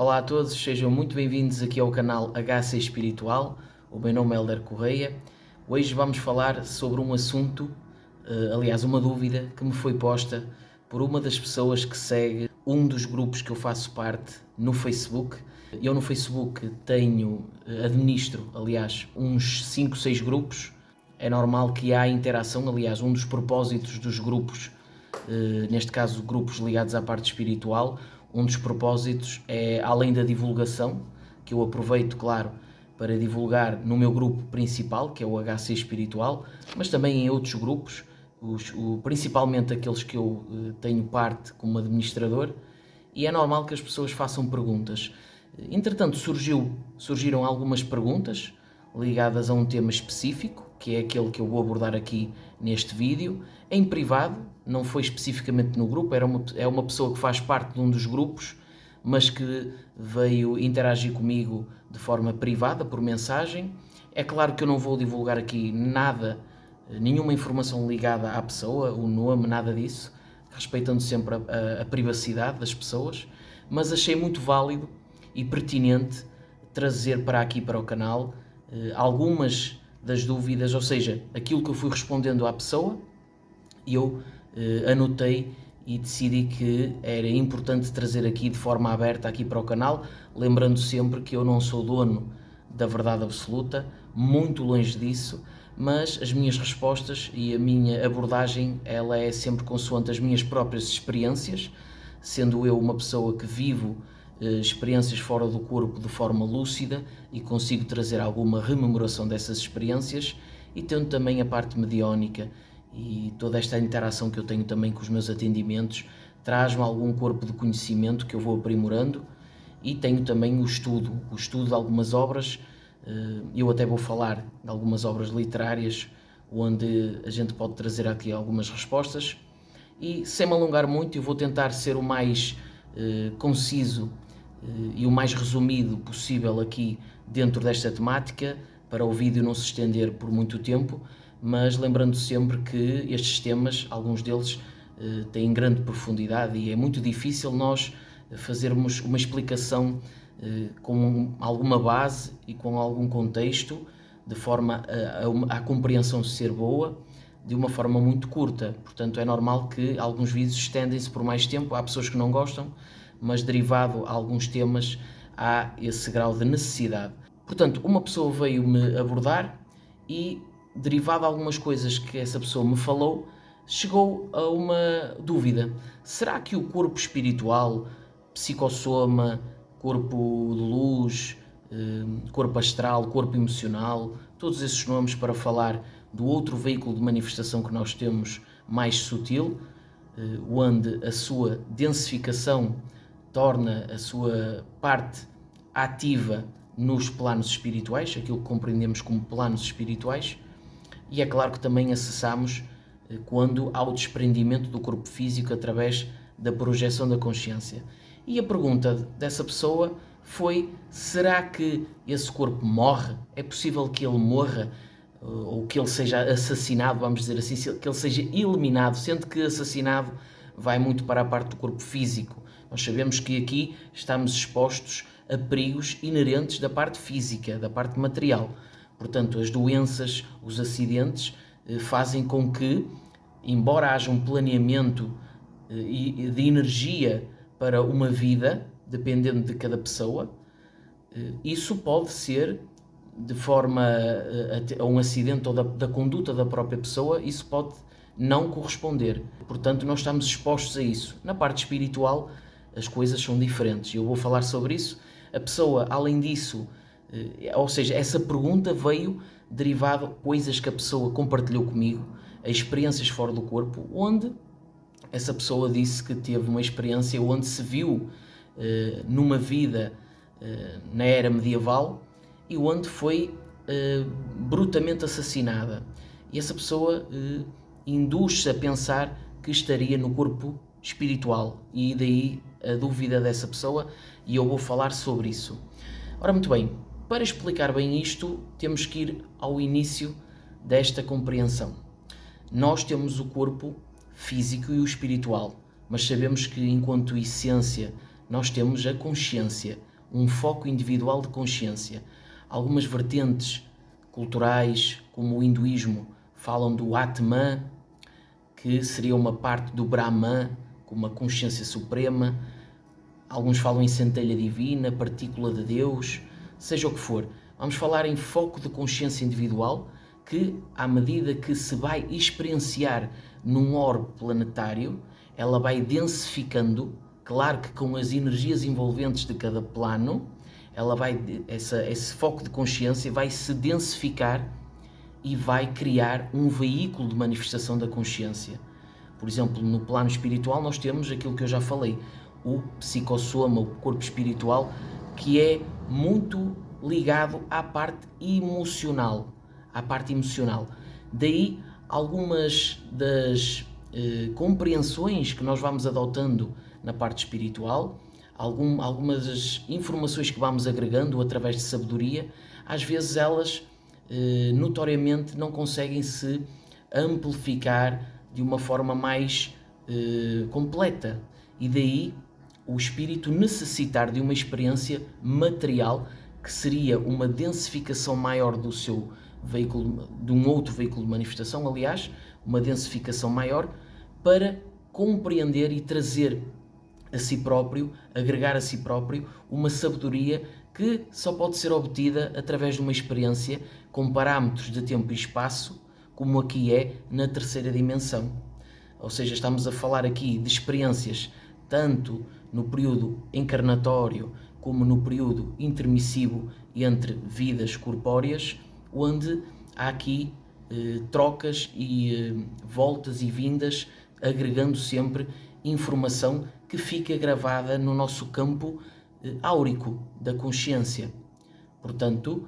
Olá a todos, sejam muito bem-vindos aqui ao canal HC Espiritual. O meu nome é Helder Correia. Hoje vamos falar sobre um assunto, aliás, uma dúvida que me foi posta por uma das pessoas que segue um dos grupos que eu faço parte no Facebook. Eu no Facebook administro, aliás, uns 5, 6 grupos. É normal que há interação, aliás, um dos propósitos dos grupos, neste caso grupos ligados à parte espiritual, um dos propósitos é, além da divulgação, que eu aproveito, claro, para divulgar no meu grupo principal, que é o HC Espiritual, mas também em outros grupos, principalmente aqueles que eu tenho parte como administrador, e é normal que as pessoas façam perguntas. Entretanto, surgiram algumas perguntas ligadas a um tema específico, que é aquele que eu vou abordar aqui neste vídeo, em privado, não foi especificamente no grupo, é uma pessoa que faz parte de um dos grupos, mas que veio interagir comigo de forma privada, por mensagem. É claro que eu não vou divulgar aqui nada, nenhuma informação ligada à pessoa, o nome, nada disso, respeitando sempre a privacidade das pessoas, mas achei muito válido e pertinente trazer para aqui, para o canal, algumas das dúvidas, ou seja, aquilo que eu fui respondendo à pessoa, eu anotei e decidi que era importante trazer aqui de forma aberta aqui para o canal, lembrando sempre que eu não sou dono da verdade absoluta, muito longe disso, mas as minhas respostas e a minha abordagem, ela é sempre consoante as minhas próprias experiências, sendo eu uma pessoa que vivo experiências fora do corpo de forma lúcida e consigo trazer alguma rememoração dessas experiências, e tendo também a parte mediónica e toda esta interação que eu tenho também com os meus atendimentos, traz-me algum corpo de conhecimento que eu vou aprimorando, e tenho também o estudo de algumas obras. Eu até vou falar de algumas obras literárias onde a gente pode trazer aqui algumas respostas, e sem me alongar muito eu vou tentar ser o mais conciso e o mais resumido possível aqui dentro desta temática, para o vídeo não se estender por muito tempo, mas lembrando sempre que estes temas, alguns deles têm grande profundidade e é muito difícil nós fazermos uma explicação com alguma base e com algum contexto, de forma a compreensão ser boa, de uma forma muito curta. Portanto, é normal que alguns vídeos estendem-se por mais tempo, há pessoas que não gostam, mas derivado a alguns temas há esse grau de necessidade. Portanto, uma pessoa veio-me abordar e, derivado a algumas coisas que essa pessoa me falou, chegou a uma dúvida. Será que o corpo espiritual, psicossoma, corpo de luz, corpo astral, corpo emocional, todos esses nomes para falar do outro veículo de manifestação que nós temos mais sutil, onde a sua densificação torna a sua parte ativa nos planos espirituais, aquilo que compreendemos como planos espirituais, e é claro que também acessamos quando há o desprendimento do corpo físico através da projeção da consciência. E a pergunta dessa pessoa foi: será que esse corpo morre? É possível que ele morra? Ou que ele seja assassinado, vamos dizer assim, que ele seja eliminado, sendo que assassinado vai muito para a parte do corpo físico. Nós sabemos que aqui estamos expostos a perigos inerentes da parte física, da parte material. Portanto, as doenças, os acidentes fazem com que, embora haja um planeamento de energia para uma vida, dependendo de cada pessoa, isso pode ser de forma a um acidente ou da conduta da própria pessoa, isso pode não corresponder. Portanto, nós estamos expostos a isso. Na parte espiritual, as coisas são diferentes. Eu vou falar sobre isso. A pessoa, além disso, ou seja, essa pergunta veio derivado de coisas que a pessoa compartilhou comigo, experiências fora do corpo, onde essa pessoa disse que teve uma experiência onde se viu numa vida na era medieval e onde foi brutalmente assassinada. E essa pessoa induz-se a pensar que estaria no corpo espiritual, e daí a dúvida dessa pessoa, e eu vou falar sobre isso. Ora, muito bem, para explicar bem isto, temos que ir ao início desta compreensão. Nós temos o corpo físico e o espiritual, mas sabemos que, enquanto essência, nós temos a consciência, um foco individual de consciência. Algumas vertentes culturais, como o hinduísmo, falam do Atman, que seria uma parte do Brahman, como uma consciência suprema. Alguns falam em centelha divina, partícula de Deus, seja o que for. Vamos falar em foco de consciência individual, que à medida que se vai experienciar num orbe planetário, ela vai densificando, claro que com as energias envolventes de cada plano, esse foco de consciência vai se densificar e vai criar um veículo de manifestação da consciência. Por exemplo, no plano espiritual nós temos aquilo que eu já falei, o psicossoma, o corpo espiritual, que é muito ligado à parte emocional. Daí algumas das compreensões que nós vamos adotando na parte espiritual, algumas das informações que vamos agregando através de sabedoria, às vezes elas notoriamente não conseguem se amplificar de uma forma mais completa, e daí o espírito necessitar de uma experiência material, que seria uma densificação maior do seu veículo, de um outro veículo de manifestação, aliás, uma densificação maior, para compreender e trazer a si próprio, agregar a si próprio uma sabedoria que só pode ser obtida através de uma experiência com parâmetros de tempo e espaço, como aqui é na terceira dimensão. Ou seja, estamos a falar aqui de experiências tanto no período encarnatório como no período intermissivo entre vidas corpóreas, onde há aqui trocas e voltas e vindas, agregando sempre informação que fica gravada no nosso campo áurico da consciência. Portanto,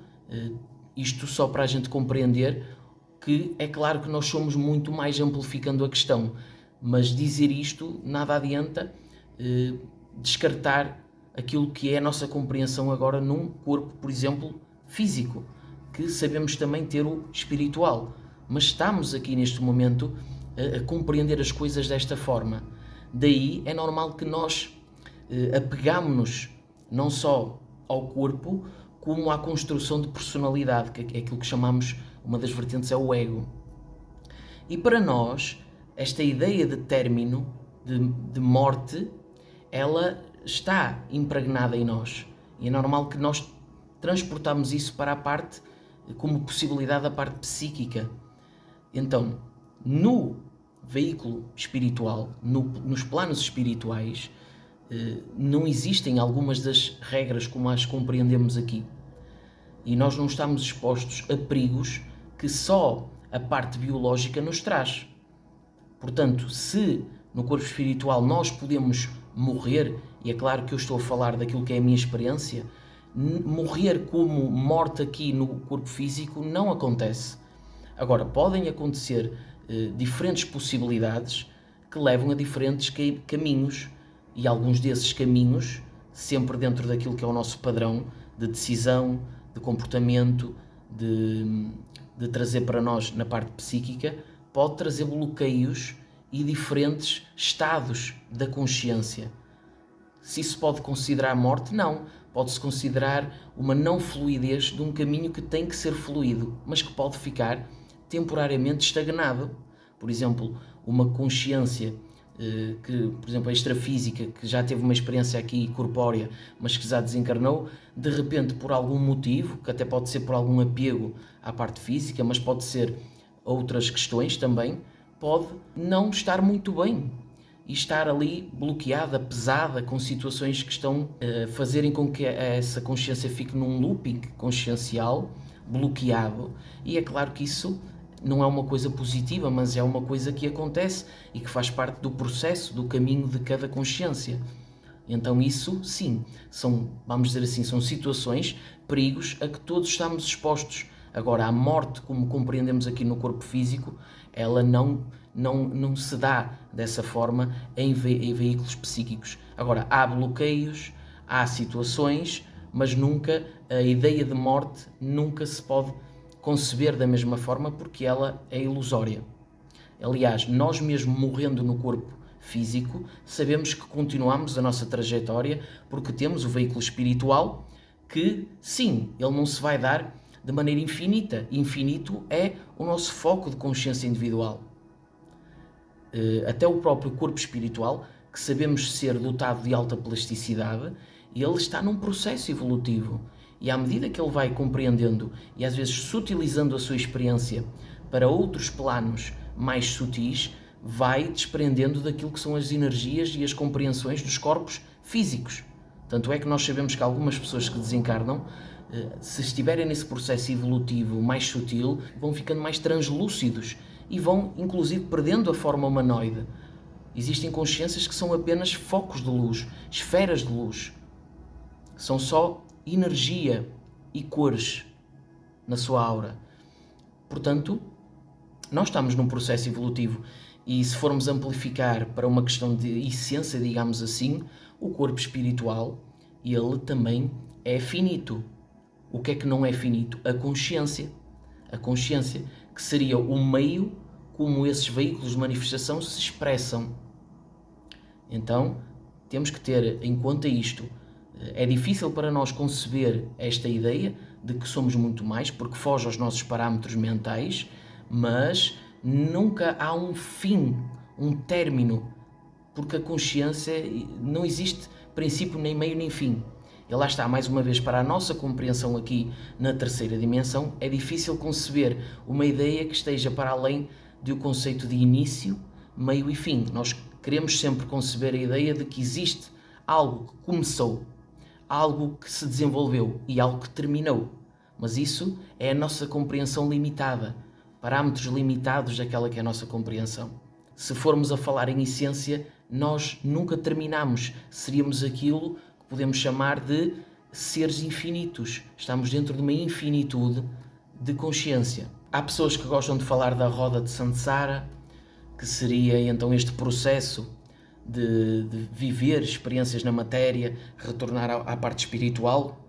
isto só para a gente compreender que é claro que nós somos muito mais amplificando a questão, mas dizer isto nada adianta descartar aquilo que é a nossa compreensão agora num corpo, por exemplo, físico, que sabemos também ter o espiritual, mas estamos aqui neste momento a compreender as coisas desta forma. Daí é normal que nós apegamos-nos não só ao corpo, como à construção de personalidade, que é aquilo que chamamos, uma das vertentes é o ego. E para nós, esta ideia de término, de morte, ela está impregnada em nós. E é normal que nós transportamos isso para a parte, como possibilidade da parte psíquica. Então, no veículo espiritual, nos planos espirituais, não existem algumas das regras como as compreendemos aqui. E nós não estamos expostos a perigos que só a parte biológica nos traz. Portanto, se no corpo espiritual nós podemos morrer, e é claro que eu estou a falar daquilo que é a minha experiência, morrer como morte aqui no corpo físico não acontece. Agora, podem acontecer diferentes possibilidades que levam a diferentes caminhos, e alguns desses caminhos, sempre dentro daquilo que é o nosso padrão de decisão, de comportamento, de trazer para nós na parte psíquica, pode trazer bloqueios e diferentes estados da consciência. Se isso pode considerar morte, não. Pode-se considerar uma não fluidez de um caminho que tem que ser fluido, mas que pode ficar temporariamente estagnado. Por exemplo, uma consciência que, por exemplo, a extrafísica, que já teve uma experiência aqui corpórea, mas que já desencarnou, de repente, por algum motivo, que até pode ser por algum apego à parte física, mas pode ser outras questões também, pode não estar muito bem e estar ali bloqueada, pesada, com situações que estão a fazerem com que essa consciência fique num looping consciencial bloqueado. E é claro que isso não é uma coisa positiva, mas é uma coisa que acontece e que faz parte do processo, do caminho de cada consciência. Então isso, sim, vamos dizer assim, são situações, perigos a que todos estamos expostos. Agora, a morte, como compreendemos aqui no corpo físico, ela não se dá dessa forma em veículos psíquicos. Agora, há bloqueios, há situações, mas nunca, a ideia de morte nunca se pode conceber da mesma forma, porque ela é ilusória. Aliás, nós mesmo morrendo no corpo físico, sabemos que continuamos a nossa trajetória porque temos o veículo espiritual que, sim, ele não se vai dar de maneira infinita. Infinito é o nosso foco de consciência individual. Até o próprio corpo espiritual, que sabemos ser dotado de alta plasticidade, ele está num processo evolutivo. E à medida que ele vai compreendendo e às vezes sutilizando a sua experiência para outros planos mais sutis, vai desprendendo daquilo que são as energias e as compreensões dos corpos físicos. Tanto é que nós sabemos que algumas pessoas que desencarnam, se estiverem nesse processo evolutivo mais sutil, vão ficando mais translúcidos e vão, inclusive, perdendo a forma humanoide. Existem consciências que são apenas focos de luz, esferas de luz. São só energia e cores na sua aura. Portanto, nós estamos num processo evolutivo e se formos amplificar para uma questão de essência, digamos assim, o corpo espiritual, ele também é finito. O que é que não é finito? A consciência. A consciência, que seria o meio como esses veículos de manifestação se expressam. Então, temos que ter em conta isto. É difícil para nós conceber esta ideia de que somos muito mais, porque foge aos nossos parâmetros mentais, mas nunca há um fim, um término, porque a consciência não existe princípio, nem meio, nem fim. E lá está, mais uma vez, para a nossa compreensão aqui na terceira dimensão, é difícil conceber uma ideia que esteja para além do conceito de início, meio e fim. Nós queremos sempre conceber a ideia de que existe algo que começou, algo que se desenvolveu e algo que terminou. Mas isso é a nossa compreensão limitada, parâmetros limitados daquela que é a nossa compreensão. Se formos a falar em essência, nós nunca terminamos. Seríamos aquilo que podemos chamar de seres infinitos. Estamos dentro de uma infinitude de consciência. Há pessoas que gostam de falar da roda de Samsara, que seria então este processo de viver experiências na matéria, retornar à parte espiritual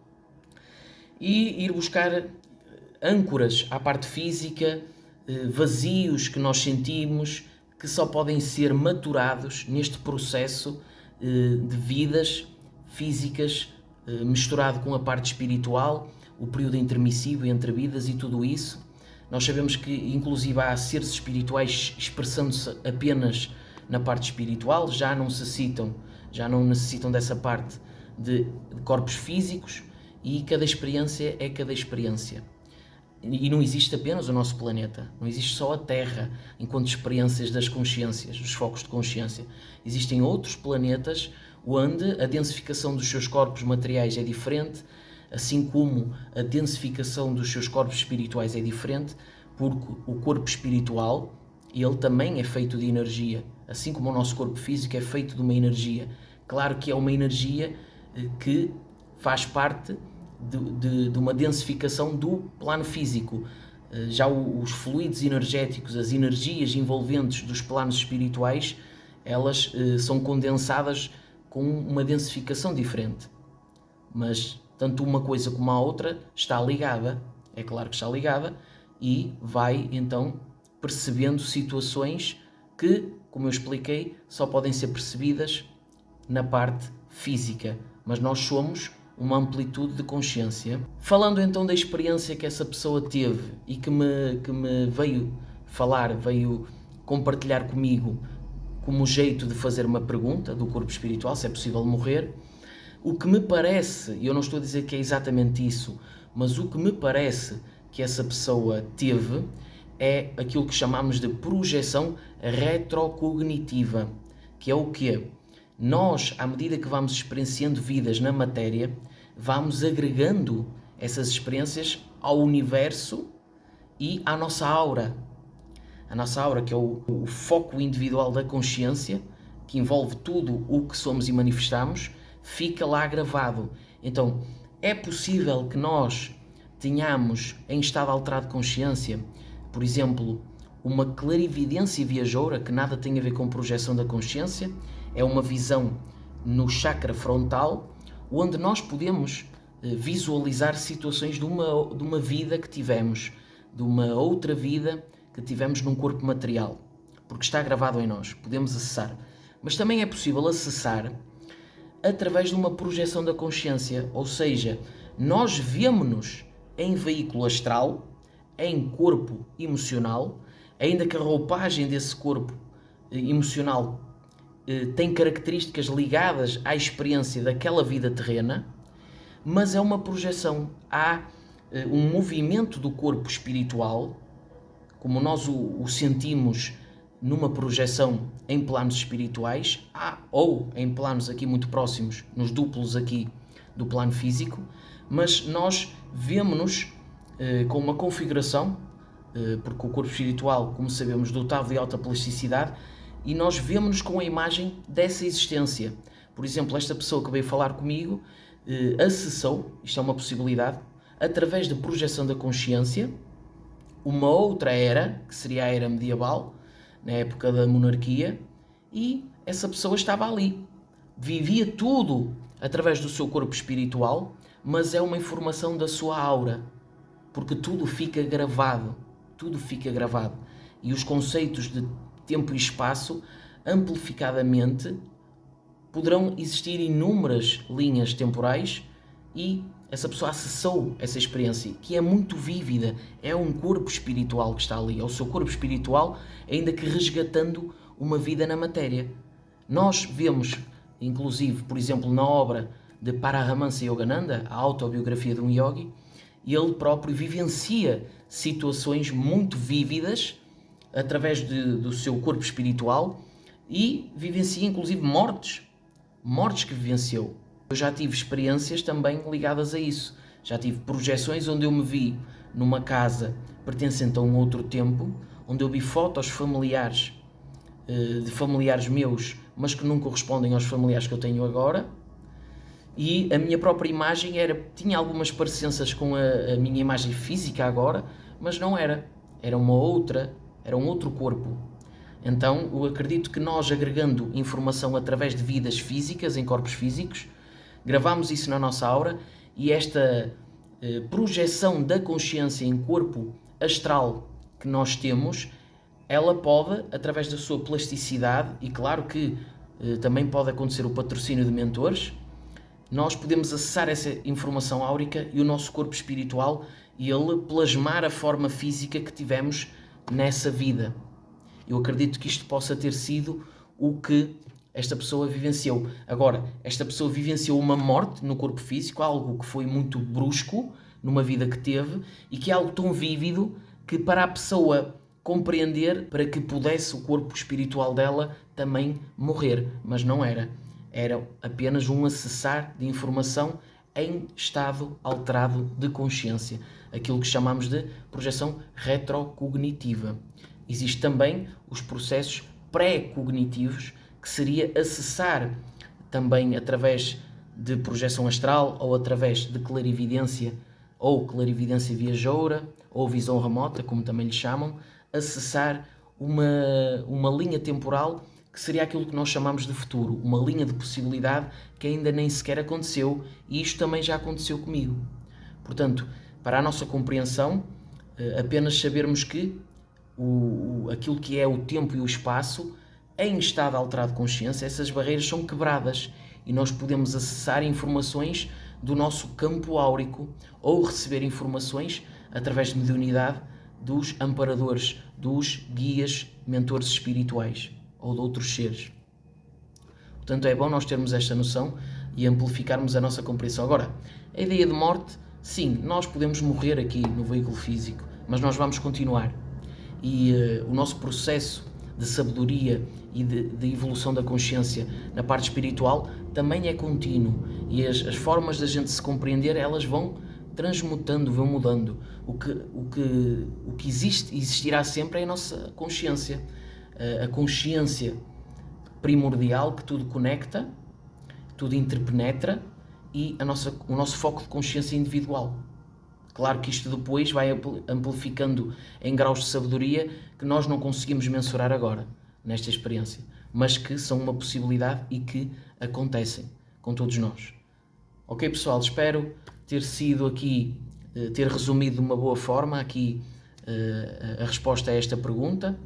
e ir buscar âncoras à parte física, vazios que nós sentimos, que só podem ser maturados neste processo de vidas físicas misturado com a parte espiritual, o período intermissivo entre vidas e tudo isso. Nós sabemos que inclusive há seres espirituais expressando-se apenas na parte espiritual, já não necessitam dessa parte de corpos físicos, e cada experiência é cada experiência. E não existe apenas o nosso planeta, não existe só a Terra enquanto experiências das consciências, dos focos de consciência. Existem outros planetas onde a densificação dos seus corpos materiais é diferente, assim como a densificação dos seus corpos espirituais é diferente, porque o corpo espiritual, ele também é feito de energia, assim como o nosso corpo físico é feito de uma energia. Claro que é uma energia que faz parte de uma densificação do plano físico. Já os fluidos energéticos, as energias envolventes dos planos espirituais, elas são condensadas com uma densificação diferente. Mas tanto uma coisa como a outra está ligada, é claro que está ligada, e vai então percebendo situações que, como eu expliquei, só podem ser percebidas na parte física, mas nós somos uma amplitude de consciência. Falando então da experiência que essa pessoa teve e que me veio falar, veio compartilhar comigo como jeito de fazer uma pergunta do corpo espiritual, se é possível morrer, o que me parece, e eu não estou a dizer que é exatamente isso, mas o que me parece que essa pessoa teve é aquilo que chamamos de projeção retrocognitiva, que é o quê? Nós, à medida que vamos experienciando vidas na matéria, vamos agregando essas experiências ao universo e à nossa aura. A nossa aura, que é o foco individual da consciência, que envolve tudo o que somos e manifestamos, fica lá gravado. Então, é possível que nós tenhamos, em estado alterado de consciência, por exemplo, uma clarividência viajoura, que nada tem a ver com projeção da consciência, é uma visão no chakra frontal, onde nós podemos visualizar situações de uma vida que tivemos, de uma outra vida que tivemos num corpo material, porque está gravado em nós, podemos acessar. Mas também é possível acessar através de uma projeção da consciência, ou seja, nós vemo-nos em veículo astral, em corpo emocional, ainda que a roupagem desse corpo emocional tem características ligadas à experiência daquela vida terrena, mas é uma projeção. Há um movimento do corpo espiritual, como nós o sentimos numa projeção em planos espirituais, ou em planos aqui muito próximos, nos duplos aqui do plano físico, mas nós vemo-nos com uma configuração, porque o corpo espiritual, como sabemos, dotado de alta plasticidade, e nós vemo-nos com a imagem dessa existência. Por exemplo, esta pessoa que veio falar comigo acessou, isto é uma possibilidade, através de projeção da consciência, uma outra era, que seria a era medieval, na época da monarquia, e essa pessoa estava ali. Vivia tudo através do seu corpo espiritual, mas é uma informação da sua aura, porque tudo fica gravado, e os conceitos de tempo e espaço, amplificadamente, poderão existir inúmeras linhas temporais e essa pessoa acessou essa experiência, que é muito vívida, é um corpo espiritual que está ali, é o seu corpo espiritual, ainda que resgatando uma vida na matéria. Nós vemos, inclusive, por exemplo, na obra de Paramahansa Yogananda, a autobiografia de um yogi, ele próprio vivencia situações muito vívidas através do seu corpo espiritual e vivencia inclusive mortes que vivenciou. Eu já tive experiências também ligadas a isso. Já tive projeções onde eu me vi numa casa pertencente a um outro tempo, onde eu vi fotos familiares, de familiares meus, mas que não correspondem aos familiares que eu tenho agora, e a minha própria imagem tinha algumas parecenças com a minha imagem física agora, mas não era. Era um outro corpo. Então, eu acredito que nós, agregando informação através de vidas físicas, em corpos físicos, gravamos isso na nossa aura, e esta projeção da consciência em corpo astral que nós temos, ela pode, através da sua plasticidade, e claro que também pode acontecer o patrocínio de mentores, nós podemos acessar essa informação áurica e o nosso corpo espiritual, e ele plasmar a forma física que tivemos nessa vida. Eu acredito que isto possa ter sido o que esta pessoa vivenciou. Agora, esta pessoa vivenciou uma morte no corpo físico, algo que foi muito brusco numa vida que teve, e que é algo tão vívido que, para a pessoa compreender, para que pudesse o corpo espiritual dela também morrer, mas não era. Era apenas um acessar de informação em estado alterado de consciência, aquilo que chamamos de projeção retrocognitiva. Existem também os processos pré-cognitivos, que seria acessar também através de projeção astral, ou através de clarividência, ou clarividência viajoura, ou visão remota, como também lhe chamam, acessar uma linha temporal que seria aquilo que nós chamamos de futuro, uma linha de possibilidade que ainda nem sequer aconteceu, e isto também já aconteceu comigo. Portanto, para a nossa compreensão, apenas sabermos que aquilo que é o tempo e o espaço, em estado alterado de consciência, essas barreiras são quebradas e nós podemos acessar informações do nosso campo áurico ou receber informações através de mediunidade dos amparadores, dos guias, mentores espirituais ou de outros seres. Portanto, é bom nós termos esta noção e amplificarmos a nossa compreensão. Agora, a ideia de morte, sim, nós podemos morrer aqui no veículo físico, mas nós vamos continuar. E o nosso processo de sabedoria e de evolução da consciência na parte espiritual também é contínuo, e as formas da gente se compreender, elas vão transmutando, vão mudando. O que existirá sempre é a nossa consciência, a consciência primordial que tudo conecta, tudo interpenetra, e o nosso foco de consciência individual. Claro que isto depois vai amplificando em graus de sabedoria que nós não conseguimos mensurar agora, nesta experiência, mas que são uma possibilidade e que acontecem com todos nós. Ok, pessoal, espero ter resumido de uma boa forma aqui a resposta a esta pergunta.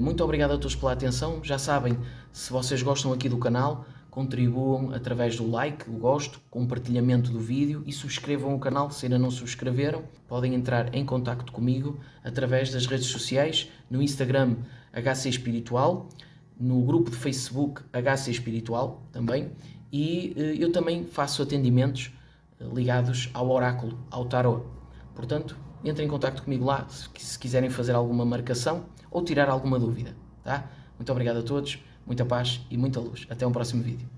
Muito obrigado a todos pela atenção. Já sabem, Se vocês gostam aqui do canal, contribuam através do like, o gosto, compartilhamento do vídeo e subscrevam o canal se ainda não subscreveram. Podem entrar em contacto comigo através das redes sociais, no Instagram HC Espiritual, no grupo de Facebook HC Espiritual também, e eu também faço atendimentos ligados ao oráculo, ao tarot. Portanto, entrem em contacto comigo lá se quiserem fazer alguma marcação ou tirar alguma dúvida, tá? Muito obrigado a todos, muita paz e muita luz. Até um próximo vídeo.